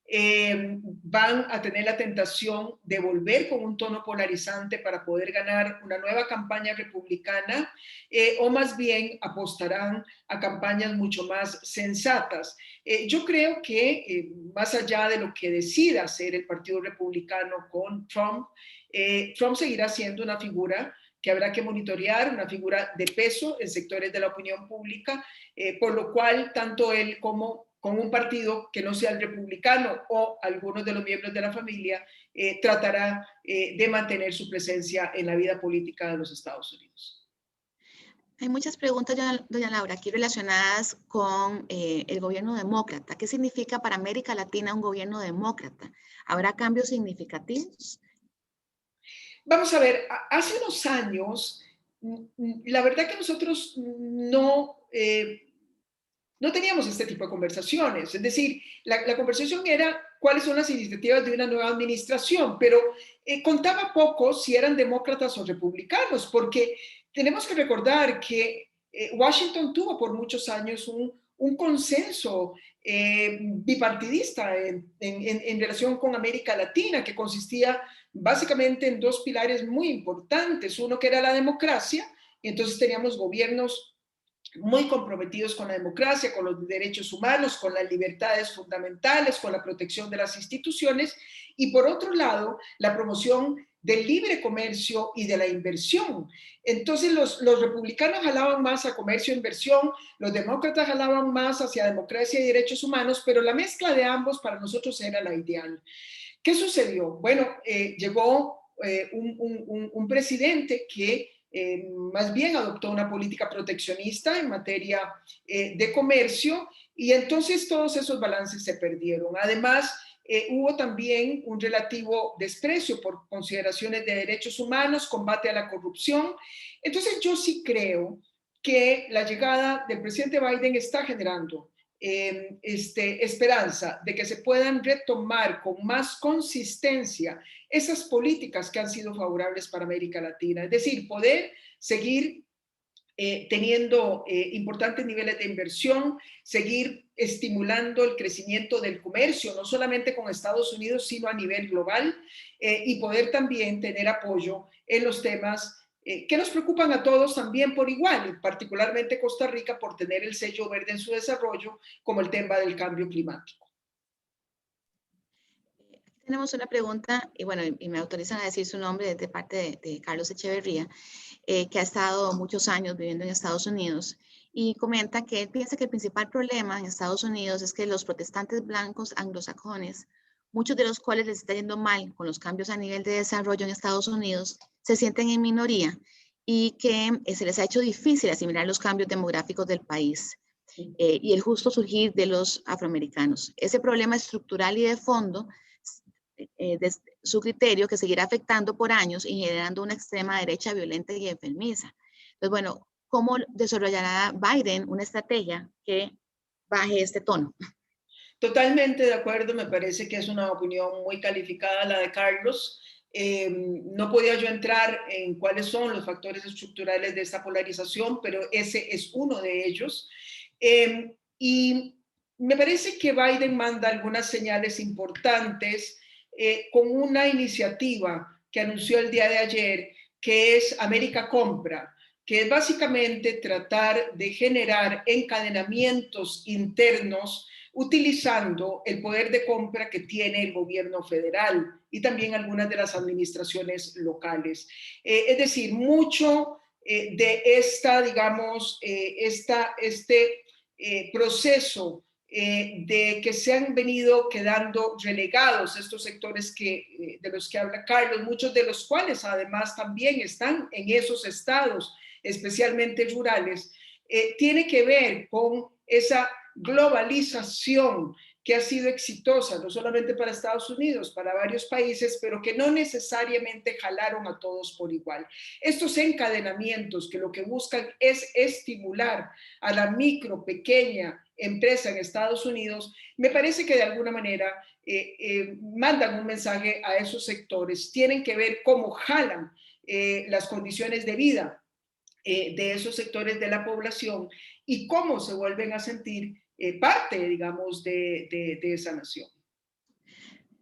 Van a tener la tentación de volver con un tono polarizante para poder ganar una nueva campaña republicana, o más bien apostarán a campañas mucho más sensatas. Yo creo que más allá de lo que decida hacer el Partido Republicano con Trump, Trump seguirá siendo una figura que habrá que monitorear, una figura de peso en sectores de la opinión pública, por lo cual tanto él como con un partido que no sea el republicano o algunos de los miembros de la familia, tratará de mantener su presencia en la vida política de los Estados Unidos. Hay muchas preguntas, doña Laura, aquí relacionadas con el gobierno demócrata. ¿Qué significa para América Latina un gobierno demócrata? ¿Habrá cambios significativos? Vamos a ver, hace unos años, la verdad que nosotros no teníamos este tipo de conversaciones. Es decir, la conversación era cuáles son las iniciativas de una nueva administración, pero contaba poco si eran demócratas o republicanos, porque tenemos que recordar que Washington tuvo por muchos años un consenso bipartidista en relación con América Latina, que consistía básicamente en dos pilares muy importantes. Uno que era la democracia, y entonces teníamos gobiernos muy comprometidos con la democracia, con los derechos humanos, con las libertades fundamentales, con la protección de las instituciones, y por otro lado, la promoción del libre comercio y de la inversión. Entonces los republicanos jalaban más a comercio e inversión, los demócratas jalaban más hacia democracia y derechos humanos, pero la mezcla de ambos para nosotros era la ideal. ¿Qué sucedió? Bueno, llegó un presidente que más bien adoptó una política proteccionista en materia de comercio, y entonces todos esos balances se perdieron. Además, hubo también un relativo desprecio por consideraciones de derechos humanos, combate a la corrupción. Entonces yo sí creo que la llegada del presidente Biden está generando esperanza de que se puedan retomar con más consistencia esas políticas que han sido favorables para América Latina. Es decir, poder seguir teniendo importantes niveles de inversión, seguir estimulando el crecimiento del comercio, no solamente con Estados Unidos, sino a nivel global, y poder también tener apoyo en los temas que nos preocupan a todos también por igual, particularmente Costa Rica por tener el sello verde en su desarrollo, como el tema del cambio climático. Tenemos una pregunta, y bueno, y me autorizan a decir su nombre de parte de Carlos Echeverría, que ha estado muchos años viviendo en Estados Unidos, y comenta que él piensa que el principal problema en Estados Unidos es que los protestantes blancos anglosajones, muchos de los cuales les está yendo mal con los cambios a nivel de desarrollo en Estados Unidos, se sienten en minoría y que se les ha hecho difícil asimilar los cambios demográficos del país y el justo surgir de los afroamericanos. Ese problema estructural y de fondo de su criterio que seguirá afectando por años y generando una extrema derecha violenta y enfermiza. Entonces, bueno, ¿cómo desarrollará Biden una estrategia que baje este tono? Totalmente de acuerdo, me parece que es una opinión muy calificada la de Carlos. No podía yo entrar en cuáles son los factores estructurales de esta polarización, pero ese es uno de ellos. Y me parece que Biden manda algunas señales importantes con una iniciativa que anunció el día de ayer, que es América Compra, que es básicamente tratar de generar encadenamientos internos utilizando el poder de compra que tiene el gobierno federal y también algunas de las administraciones locales. Es decir, mucho de esta, digamos, este proceso de que se han venido quedando relegados estos sectores de los que habla Carlos, muchos de los cuales además también están en esos estados, especialmente rurales, tiene que ver con esa globalización que ha sido exitosa, no solamente para Estados Unidos, para varios países, pero que no necesariamente jalaron a todos por igual. Estos encadenamientos que lo que buscan es estimular a la micro, pequeña empresa en Estados Unidos, me parece que de alguna manera mandan un mensaje a esos sectores. Tienen que ver cómo jalan las condiciones de vida de esos sectores de la población y cómo se vuelven a sentir parte, digamos, de esa nación.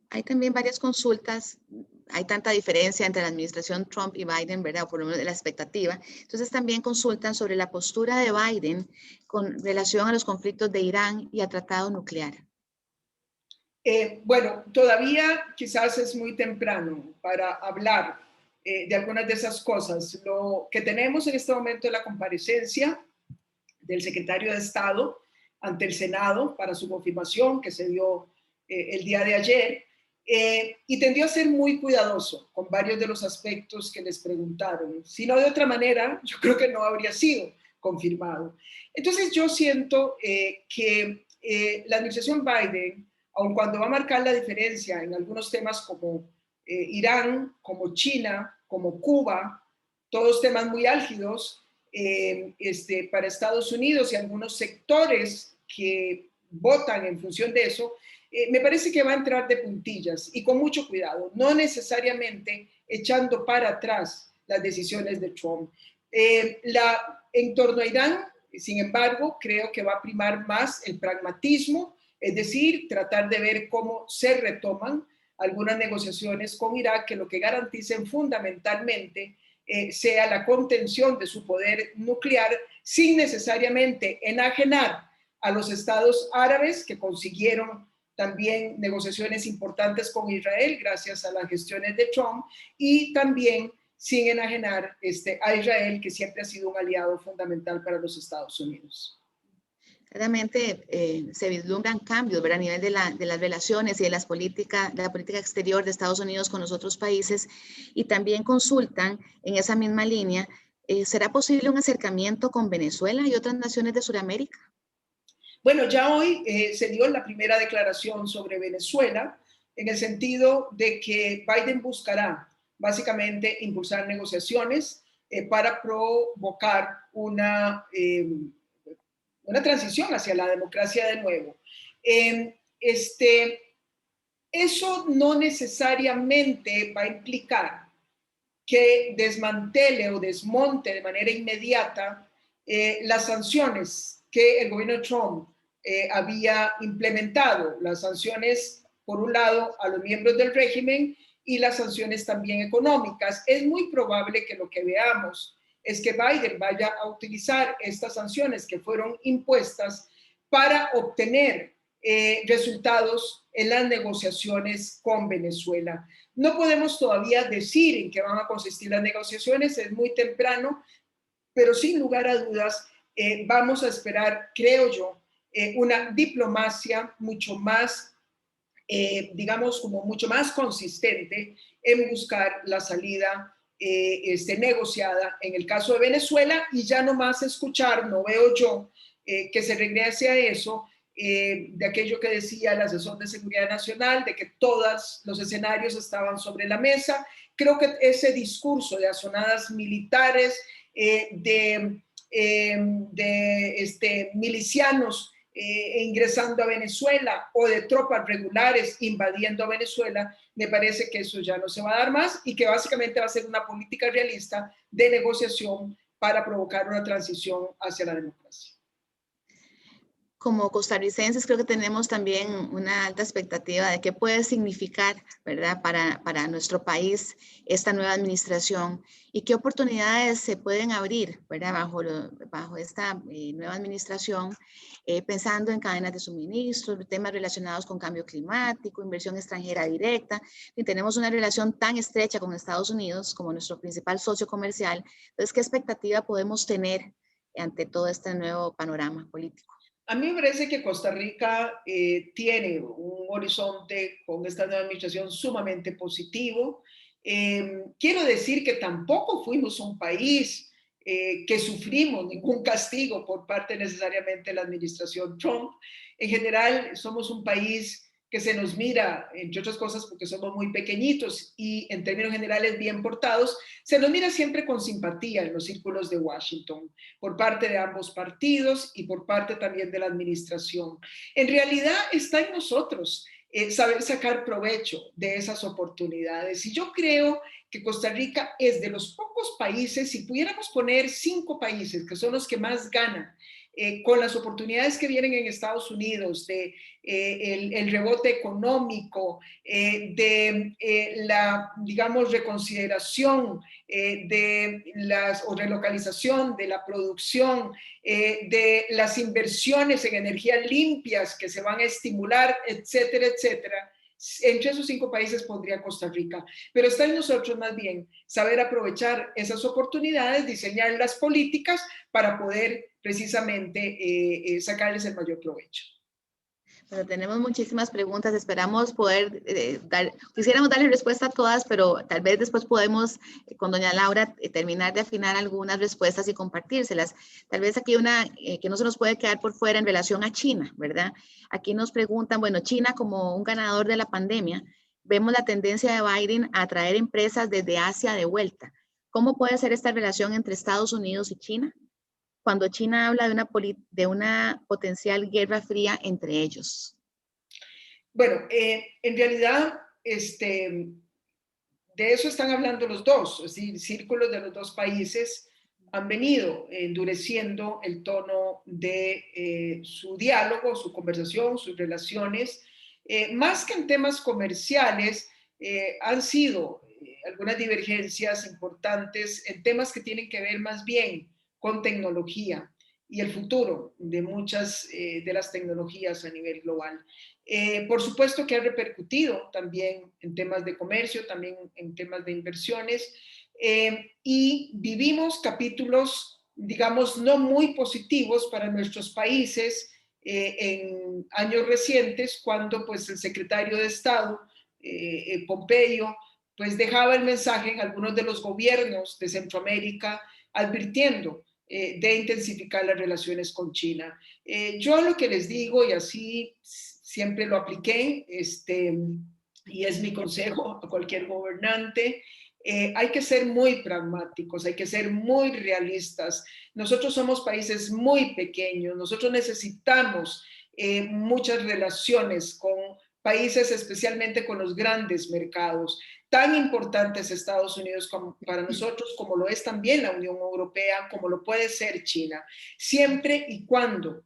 Hay también varias consultas, hay tanta diferencia entre la administración Trump y Biden, ¿verdad? O por lo menos de la expectativa. Entonces también consultan sobre la postura de Biden con relación a los conflictos de Irán y al tratado nuclear. Bueno, todavía quizás es muy temprano para hablar de algunas de esas cosas. Lo que tenemos en este momento es la comparecencia del secretario de Estado ante el Senado para su confirmación que se dio el día de ayer y tendió a ser muy cuidadoso con varios de los aspectos que les preguntaron. Si no de otra manera, yo creo que no habría sido confirmado. Entonces yo siento que la administración Biden, aun cuando va a marcar la diferencia en algunos temas como Irán, como China, como Cuba, todos temas muy álgidos, para Estados Unidos y algunos sectores que votan en función de eso, me parece que va a entrar de puntillas y con mucho cuidado, no necesariamente echando para atrás las decisiones de Trump. En torno a Irán, sin embargo, creo que va a primar más el pragmatismo, es decir, tratar de ver cómo se retoman algunas negociaciones con Irak que lo que garanticen fundamentalmente sea la contención de su poder nuclear sin necesariamente enajenar a los estados árabes que consiguieron también negociaciones importantes con Israel gracias a las gestiones de Trump y también sin enajenar a Israel, que siempre ha sido un aliado fundamental para los Estados Unidos. Claramente se vislumbran cambios, ¿verdad? A nivel de las relaciones y de la política exterior de Estados Unidos con los otros países y también consultan en esa misma línea, ¿será posible un acercamiento con Venezuela y otras naciones de Sudamérica? Bueno, ya hoy se dio la primera declaración sobre Venezuela en el sentido de que Biden buscará básicamente impulsar negociaciones para provocar una transición hacia la democracia de nuevo. Eso no necesariamente va a implicar que desmantele o desmonte de manera inmediata las sanciones que el gobierno de Trump había implementado, las sanciones, por un lado, a los miembros del régimen y las sanciones también económicas. Es muy probable que lo que veamos es que Biden vaya a utilizar estas sanciones que fueron impuestas para obtener resultados en las negociaciones con Venezuela. No podemos todavía decir en qué van a consistir las negociaciones, es muy temprano, pero sin lugar a dudas vamos a esperar, creo yo, una diplomacia mucho más, digamos, como mucho más consistente en buscar la salida negociada en el caso de Venezuela y ya no más escuchar, no veo yo que se regrese a eso, de aquello que decía el asesor de seguridad nacional, de que todos los escenarios estaban sobre la mesa. Creo que ese discurso de azonadas militares, de milicianos ingresando a Venezuela o de tropas regulares invadiendo a Venezuela, me parece que eso ya no se va a dar más y que básicamente va a ser una política realista de negociación para provocar una transición hacia la democracia. Como costarricenses creo que tenemos también una alta expectativa de qué puede significar, ¿verdad?, para nuestro país esta nueva administración y qué oportunidades se pueden abrir, ¿verdad?, bajo esta nueva administración, pensando en cadenas de suministro, temas relacionados con cambio climático, inversión extranjera directa. Y tenemos una relación tan estrecha con Estados Unidos como nuestro principal socio comercial. Entonces, ¿qué expectativa podemos tener ante todo este nuevo panorama político? A mí me parece que Costa Rica tiene un horizonte con esta nueva administración sumamente positivo. Quiero decir que tampoco fuimos un país que sufrimos ningún castigo por parte necesariamente de la administración Trump. En general, somos un país que se nos mira, entre otras cosas porque somos muy pequeñitos y en términos generales bien portados, se nos mira siempre con simpatía en los círculos de Washington, por parte de ambos partidos y por parte también de la administración. En realidad está en nosotros saber sacar provecho de esas oportunidades. Y yo creo que Costa Rica es de los pocos países, si pudiéramos poner 5 países que son los que más ganan, con las oportunidades que vienen en Estados Unidos, de el rebote económico, de la, digamos, reconsideración o relocalización de la producción, de las inversiones en energías limpias que se van a estimular, etcétera, etcétera. Entre esos 5 países pondría Costa Rica, pero está en nosotros más bien saber aprovechar esas oportunidades, diseñar las políticas para poder precisamente sacarles el mayor provecho. Bueno, tenemos muchísimas preguntas, esperamos poder quisiéramos darle respuesta a todas, pero tal vez después podemos con doña Laura terminar de afinar algunas respuestas y compartírselas. Tal vez aquí una que no se nos puede quedar por fuera en relación a China, ¿verdad? Aquí nos preguntan, bueno, China como un ganador de la pandemia, vemos la tendencia de Biden a atraer empresas desde Asia de vuelta. ¿Cómo puede ser esta relación entre Estados Unidos y China? Cuando China habla de una potencial guerra fría entre ellos. Bueno, en realidad, de eso están hablando los dos, es decir, círculos de los dos países han venido endureciendo el tono de su diálogo, su conversación, sus relaciones, más que en temas comerciales, han sido algunas divergencias importantes en temas que tienen que ver más bien con tecnología y el futuro de muchas de las tecnologías a nivel global. Por supuesto que ha repercutido también en temas de comercio, también en temas de inversiones, y vivimos capítulos, digamos, no muy positivos para nuestros países en años recientes, cuando pues el secretario de Estado, Pompeo, pues dejaba el mensaje en algunos de los gobiernos de Centroamérica advirtiendo de intensificar las relaciones con China. Yo lo que les digo, y así siempre lo apliqué, y es mi consejo a cualquier gobernante, hay que ser muy pragmáticos, hay que ser muy realistas. Nosotros somos países muy pequeños, nosotros necesitamos muchas relaciones con países, especialmente con los grandes mercados. Tan importantes Estados Unidos para nosotros como lo es también la Unión Europea, como lo puede ser China, siempre y cuando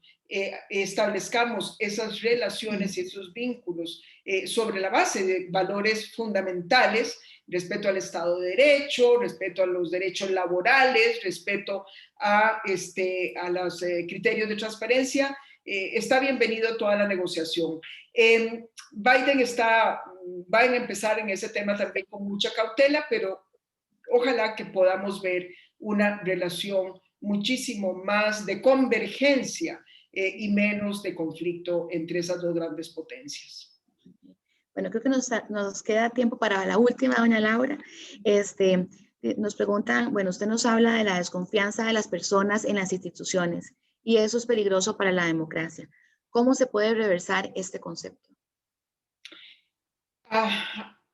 establezcamos esas relaciones y esos vínculos sobre la base de valores fundamentales, respeto al Estado de Derecho, respeto a los derechos laborales, respeto a los criterios de transparencia, está bienvenido toda la negociación. Biden va a empezar en ese tema también con mucha cautela, pero ojalá que podamos ver una relación muchísimo más de convergencia y menos de conflicto entre esas dos grandes potencias. Bueno, creo que nos queda tiempo para la última, doña Laura. Nos preguntan, bueno, usted nos habla de la desconfianza de las personas en las instituciones y eso es peligroso para la democracia. ¿Cómo se puede reversar este concepto?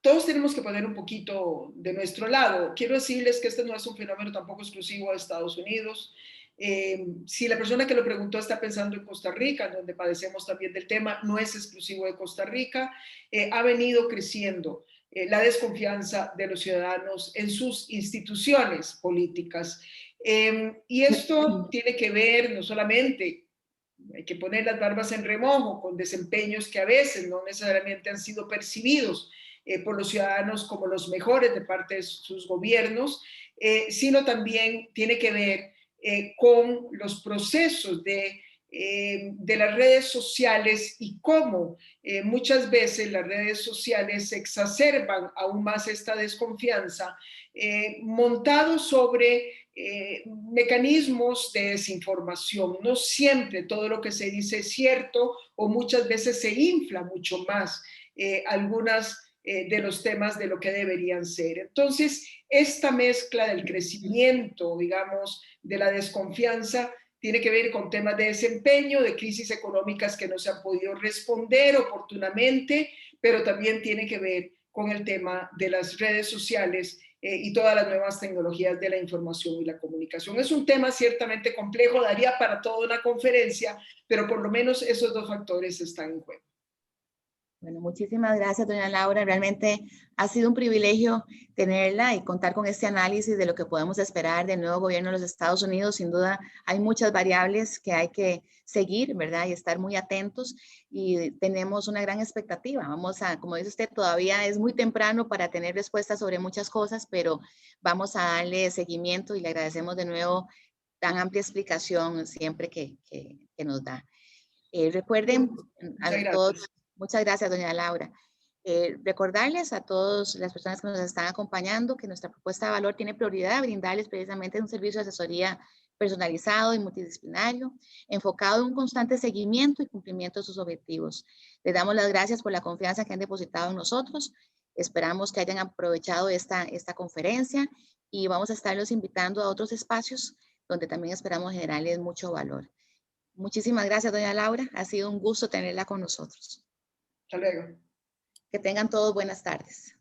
Todos tenemos que poner un poquito de nuestro lado. Quiero decirles que este no es un fenómeno tampoco exclusivo de Estados Unidos. Si la persona que lo preguntó está pensando en Costa Rica, donde padecemos también del tema, no es exclusivo de Costa Rica, ha venido creciendo la desconfianza de los ciudadanos en sus instituciones políticas. Y esto tiene que ver no solamente, hay que poner las barbas en remojo, con desempeños que a veces no necesariamente han sido percibidos por los ciudadanos como los mejores de parte de sus gobiernos, sino también tiene que ver con los procesos de las redes sociales y cómo muchas veces las redes sociales exacerban aún más esta desconfianza, montados sobre mecanismos de desinformación. No siempre todo lo que se dice es cierto o muchas veces se infla mucho más algunas de los temas de lo que deberían ser. Entonces, esta mezcla del crecimiento, digamos, de la desconfianza, tiene que ver con temas de desempeño, de crisis económicas que no se han podido responder oportunamente, pero también tiene que ver con el tema de las redes sociales y todas las nuevas tecnologías de la información y la comunicación. Es un tema ciertamente complejo, daría para toda una conferencia, pero por lo menos esos dos factores están en juego. Bueno, muchísimas gracias, doña Laura. Realmente ha sido un privilegio tenerla y contar con este análisis de lo que podemos esperar del nuevo gobierno de los Estados Unidos. Sin duda, hay muchas variables que hay que seguir, ¿verdad? Y estar muy atentos y tenemos una gran expectativa. Vamos a, como dice usted, todavía es muy temprano para tener respuestas sobre muchas cosas, pero vamos a darle seguimiento y le agradecemos de nuevo tan amplia explicación siempre que nos da. Recuerden Muchas a todos, gracias. muchas gracias, doña Laura. Recordarles a todas las personas que nos están acompañando que nuestra propuesta de valor tiene prioridad de brindarles precisamente un servicio de asesoría personalizado y multidisciplinario, enfocado en un constante seguimiento y cumplimiento de sus objetivos. Les damos las gracias por la confianza que han depositado en nosotros. Esperamos que hayan aprovechado esta conferencia y vamos a estarlos invitando a otros espacios donde también esperamos generarles mucho valor. Muchísimas gracias, doña Laura. Ha sido un gusto tenerla con nosotros. Hasta luego. Que tengan todos buenas tardes.